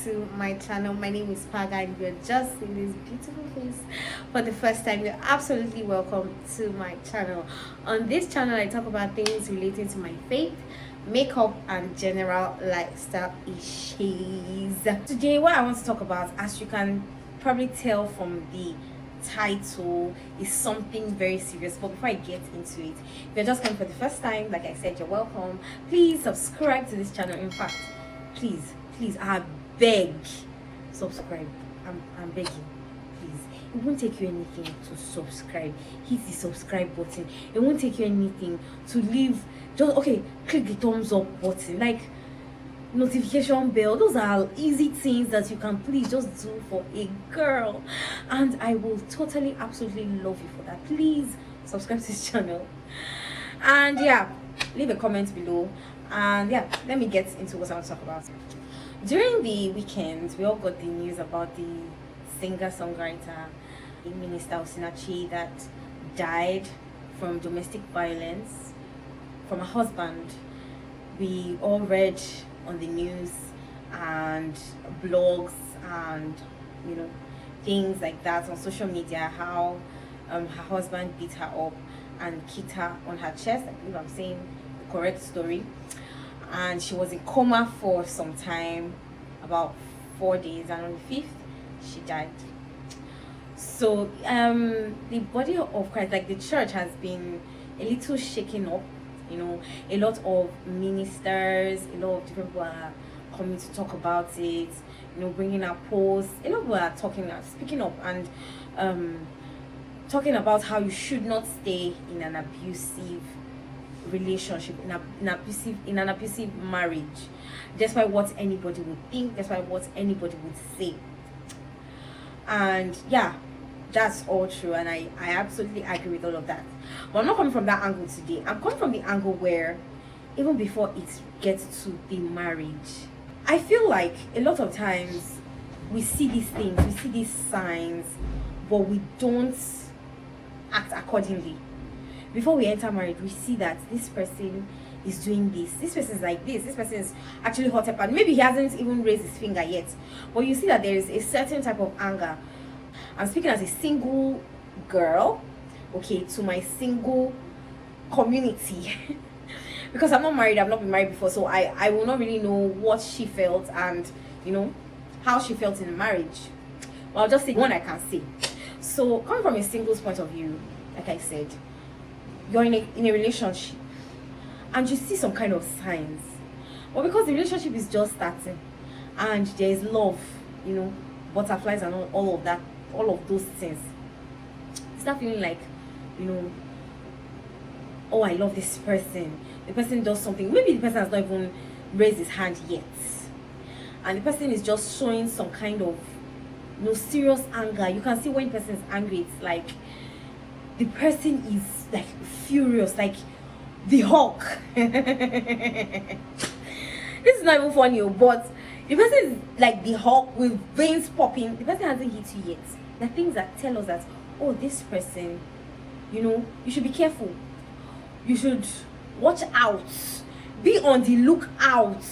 to my channel. My name is Paga, and you're just seeing this beautiful face for the first time. You're absolutely welcome to my channel. On this channel, I talk about things related to my faith, makeup, and general lifestyle issues. Today, what I want to talk about, as you can probably tell from the title, is something very serious. But before I get into it, if you're just coming for the first time, like I said, you're welcome. Please subscribe to this channel. In fact, please, I beg, subscribe. I'm begging, please. It won't take you anything to subscribe. Hit the subscribe button. It won't take you anything to leave. Just click the thumbs up button, like notification bell. Those are easy things that you can please just do for a girl, and I will totally absolutely love you for that. Please subscribe to this channel, and yeah, leave a comment below. And yeah, let me get into what I want to talk about. During the weekend, we all got the news about the singer-songwriter, Minister Osinachi, that died from domestic violence from a husband. We all read on the news and blogs and things like that on social media how her husband beat her up and kicked her on her chest. I believe I'm saying the correct story. And she was in coma for some time, about 4 days, and on the 5th she died. So the body of Christ, like the church, has been a little shaken up. A lot of ministers, a lot of different people are coming to talk about it, bringing up posts. A lot of people are speaking up and talking about how you should not stay in an abusive relationship, in an abusive marriage, despite what anybody would think, despite what anybody would say. And yeah, that's all true, and I absolutely agree with all of that. But I'm not coming from that angle today. I'm coming from the angle where even before it gets to the marriage, I feel like a lot of times we see these things, we see these signs, but we don't act accordingly. Before we enter marriage, we see that this person is doing this person is like this person is actually hot up, and maybe he hasn't even raised his finger yet, but you see that there is a certain type of anger. I'm speaking as a single girl, to my single community because I'm not married, I've not been married before, so I will not really know what she felt and how she felt in marriage. Well, I'll just say one I can say. So coming from a single's point of view, like I said, you're in a relationship and you see some kind of signs, but because the relationship is just starting and there is love, butterflies and all of that, all of those things, you start feeling like, oh, I love this person. The person does something, maybe the person has not even raised his hand yet, and the person is just showing some kind of serious anger. You can see when the person is angry, it's like the person is like furious, like the Hulk. This is not even funny, but the person is like the Hulk with veins popping. The person hasn't hit you yet. The things that tell us that, oh, this person, you should be careful. You should watch out. Be on the lookout.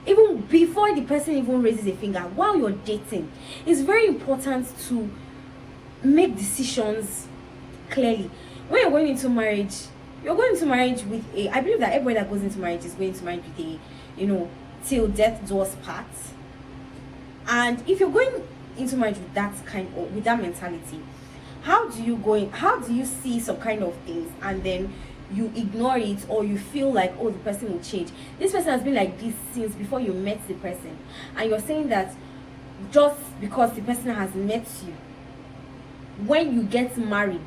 Even before the person even raises a finger, while you're dating, it's very important to make decisions clearly. When you're going into marriage, you're going into marriage with I believe that everybody that goes into marriage is going to marriage with a, till death do us part. And if you're going into marriage with that mentality, how do you see some kind of things and then you ignore it, or you feel like, oh, the person will change? This person has been like this since before you met the person, and you're saying that just because the person has met you, when you get married,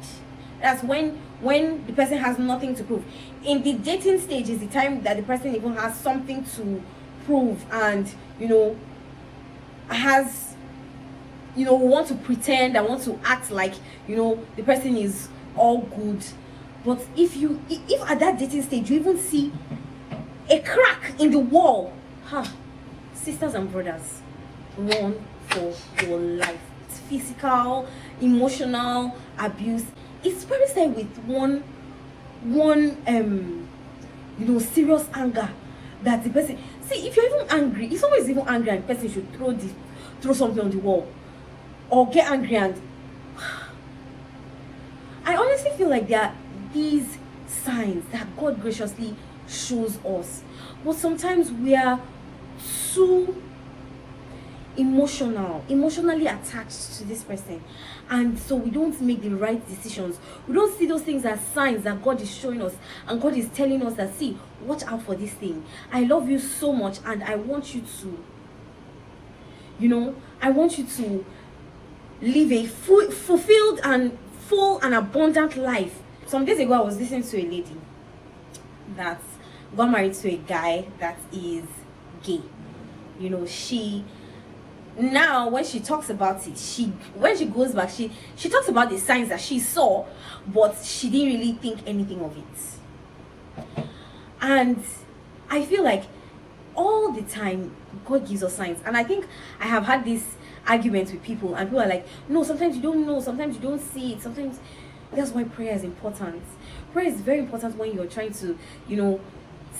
that's when the person has nothing to prove. In the dating stage is the time that the person even has something to prove, and has want to pretend and want to act like the person is all good. But if at that dating stage you even see a crack in the wall, sisters and brothers, run for your life. It's physical, emotional abuse. It's probably started with one serious anger that the person, See, if you're even angry, if someone is even angry and the person should throw something on the wall or get angry, and I honestly feel like there are these signs that God graciously shows us, but sometimes we are too emotionally attached to this person, and so we don't make the right decisions. We don't see those things as signs that God is showing us, and God is telling us that, see, watch out for this thing. I love you so much, and I want you to, I want you to live a fulfilled and full and abundant life. Some days ago, I was listening to a lady that got married to a guy that is gay. She now, when she talks about it, when she goes back, she talks about the signs that she saw, but she didn't really think anything of it. And I feel like all the time God gives us signs. And I think I have had this argument with people, and people are like, no, sometimes you don't know, sometimes you don't see it, sometimes. That's why prayer is important. Prayer is very important when you're trying to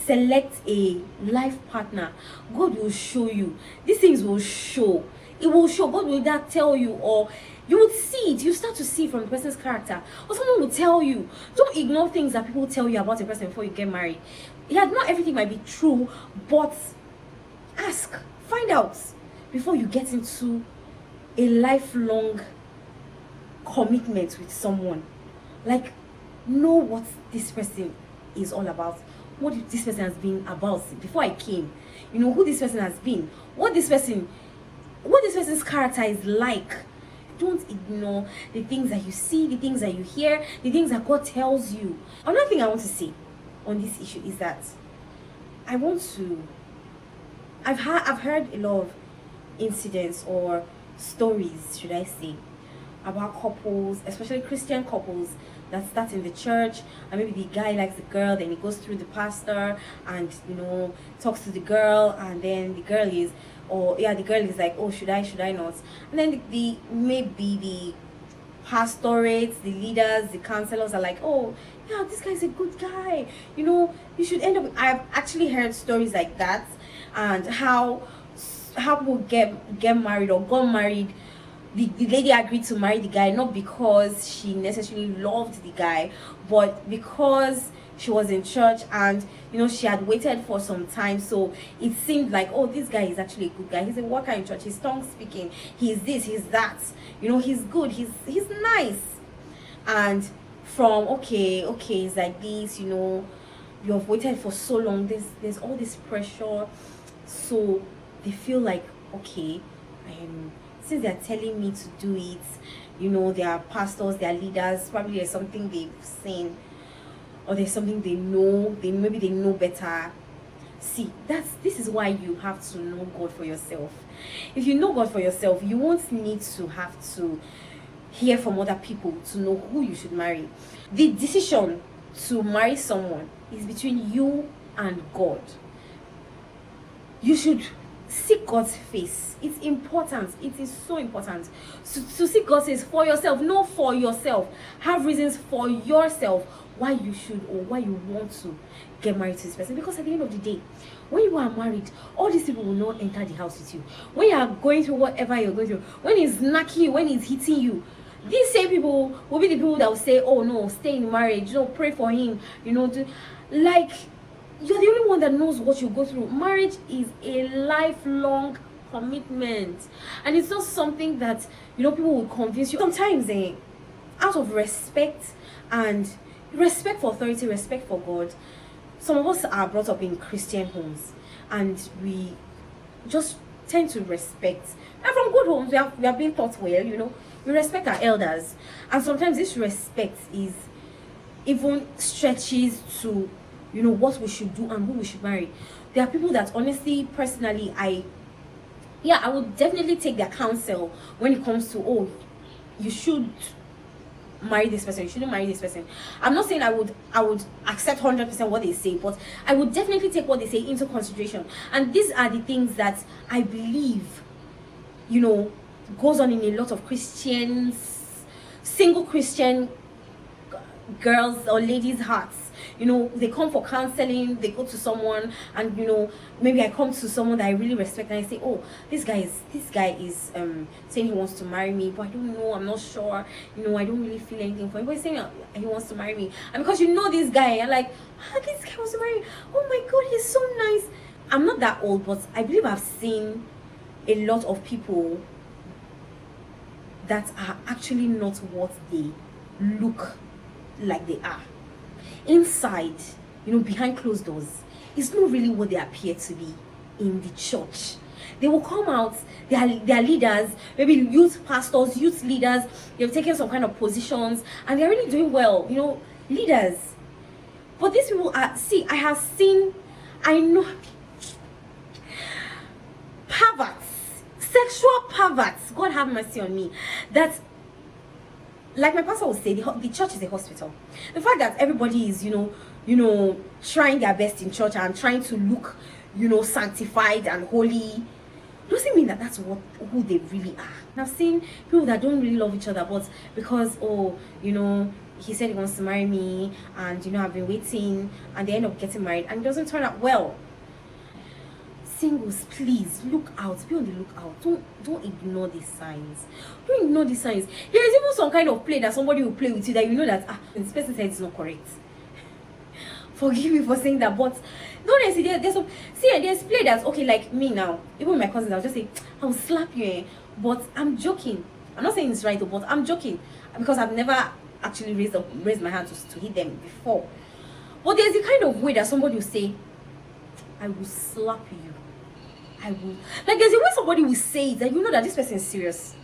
select a life partner. God will show you. These things will show. It will show. God will either tell you, or you would see it. You start to see from the person's character, or someone will tell you. Don't ignore things that people tell you about a person before you get married. Yeah, not everything might be true, but ask, find out before you get into a lifelong commitment with someone. Like, know what this person is all about, what this person has been about before I came. Who this person has been, what this person's character is like. Don't ignore the things that you see, the things that you hear, the things that God tells you. Another thing I want to say on this issue is that I've heard a lot of incidents or stories, should I say, about couples, especially Christian couples, that start in the church, and maybe the guy likes the girl, then he goes through the pastor and talks to the girl, and then the girl is like, oh, should I not? And then maybe the pastorate, the leaders, the counselors are like, oh yeah, this guy's a good guy, you should end up. I've actually heard stories like that, and how people get married or got married. The lady agreed to marry the guy not because she necessarily loved the guy, but because she was in church, and she had waited for some time, so it seemed like, oh, this guy is actually a good guy. He's a worker in church, he's tongue speaking, he's this, he's that, he's good, he's nice. And from okay, it's like this, you have waited for so long, there's all this pressure, so they feel like, okay, since they're telling me to do it, they are pastors, they are leaders, probably there's something they've seen, or there's something they know, maybe they know better. See, this is why you have to know God for yourself. If you know God for yourself, you won't need to have to hear from other people to know who you should marry. The decision to marry someone is between you and God. You should seek God's face. It's important. It is so important to seek God's face for yourself. Know for yourself. Have reasons for yourself why you should or why you want to get married to this person. Because at the end of the day, when you are married, all these people will not enter the house with you. When you are going through whatever you're going through, when he's knocking you, when he's hitting you, these same people will be the people that will say, oh no, stay in marriage, pray for him, like, you're the only one that knows what you go through. Marriage is a lifelong commitment, and it's not something that people will convince you. Sometimes out of respect, and respect for authority, respect for God, some of us are brought up in Christian homes, and we just tend to respect. And from good homes, we are being taught well, we respect our elders, and sometimes this respect is even stretches to what we should do and who we should marry. There are people that honestly, personally, I would definitely take their counsel when it comes to, oh, you should marry this person, you shouldn't marry this person. I'm not saying I would accept 100% what they say, but I would definitely take what they say into consideration. And these are the things that I believe goes on in a lot of Christians, single Christian girls or ladies' hearts. you know, they come for counseling, they go to someone, and you know, maybe I come to someone that I really respect and I say, oh, this guy is saying he wants to marry me, but I don't know, I'm not sure, you know, I don't really feel anything for him, but he's saying he wants to marry me. And because you know this guy, you're like, this guy wants to marry me, oh my god, he's so nice. I'm not that old, but I believe I've seen a lot of people that are actually not what they look like they are inside, you know, behind closed doors. It's not really what they appear to be in the church. They will come out, they are leaders, maybe youth pastors, youth leaders, they've taken some kind of positions and they're really doing well, you know, leaders. But these people are, see, I know perverts, sexual perverts, God have mercy on me, that, like my pastor would say, the church is a hospital. The fact that everybody is, you know, trying their best in church and trying to look, you know, sanctified and holy, doesn't mean that that's who they really are. And I've seen people that don't really love each other, but because, oh, you know, he said he wants to marry me, and you know, I've been waiting, and they end up getting married, and it doesn't turn out well. Singles, please look out, be on the lookout. Don't ignore these signs. Don't ignore these signs. There is even some kind of play that somebody will play with you that you know that this person said it's not correct. Forgive me for saying that, but don't see there's some, there's play that's okay, like me now, even my cousins, I'll just say, I'll slap you, but I'm joking. I'm not saying it's right, but I'm joking because I've never actually raised my hand to hit them before. But there's the kind of way that somebody will say, I will slap you. I will. Like, there's a way somebody will say it that you know that this person is serious.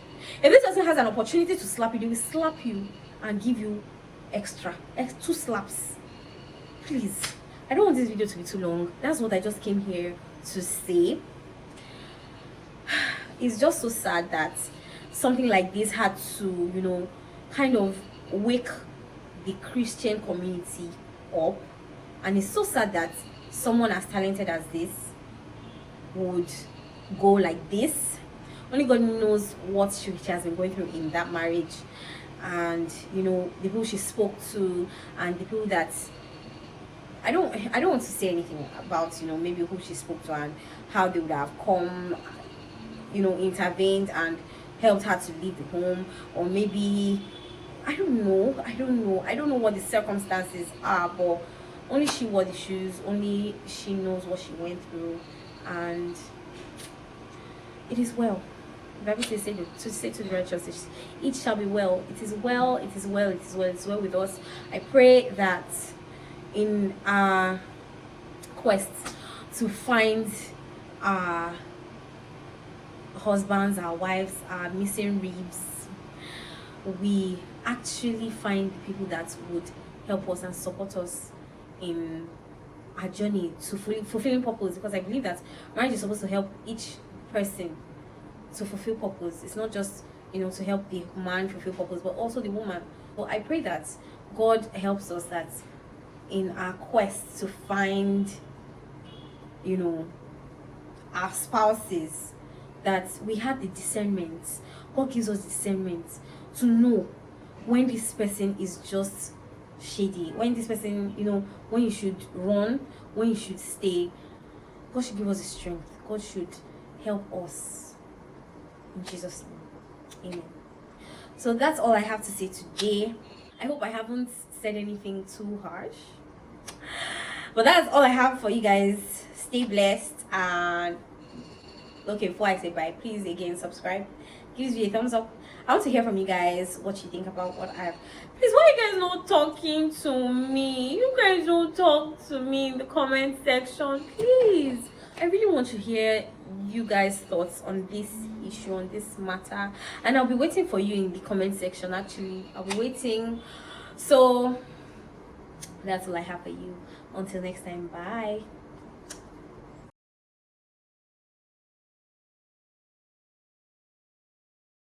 If this person has an opportunity to slap you, they will slap you and give you extra 2 slaps. Please, I don't want this video to be too long. That's what I just came here to say. It's just so sad that something like this had to, you know, kind of wake the Christian community up. And it's so sad that someone as talented as this would go like this. Only God knows what she has been going through in that marriage, and you know, the people she spoke to, and the people that I don't want to say anything about, you know, maybe who she spoke to and how they would have come, you know, intervened and helped her to leave the home, or maybe I don't know what the circumstances are, but only she wore the shoes, only she knows what she went through. And it is well. The Bible says to say to the righteous, it shall be well. It is well, it is well, it is well, it is well with us. I pray that in our quest to find our husbands, our wives, our missing ribs, we actually find people that would help us and support us in our journey to fulfilling purpose, because I believe that marriage is supposed to help each person to fulfill purpose. It's not just, you know, to help the man fulfill purpose, but also the woman. So I pray that God helps us, that in our quest to find, you know, our spouses, that we have the discernment. God gives us discernment to know when this person is just shady, when this person, you know, when you should run, when you should stay. God should give us the strength. God should help us in Jesus' name. Amen. So that's all I have to say today. I hope I haven't said anything too harsh, but that's all I have for you guys. Stay blessed, and okay, before I say bye, please again subscribe, give this video a thumbs up. I want to hear from you guys what you think about what I have. Please, why are you guys not talking to me? You guys don't talk to me in the comment section, please. I really want to hear you guys' thoughts on this issue, on this matter, and I'll be waiting for you in the comment section. Actually, I'll be waiting. So that's all I have for you. Until next time, bye.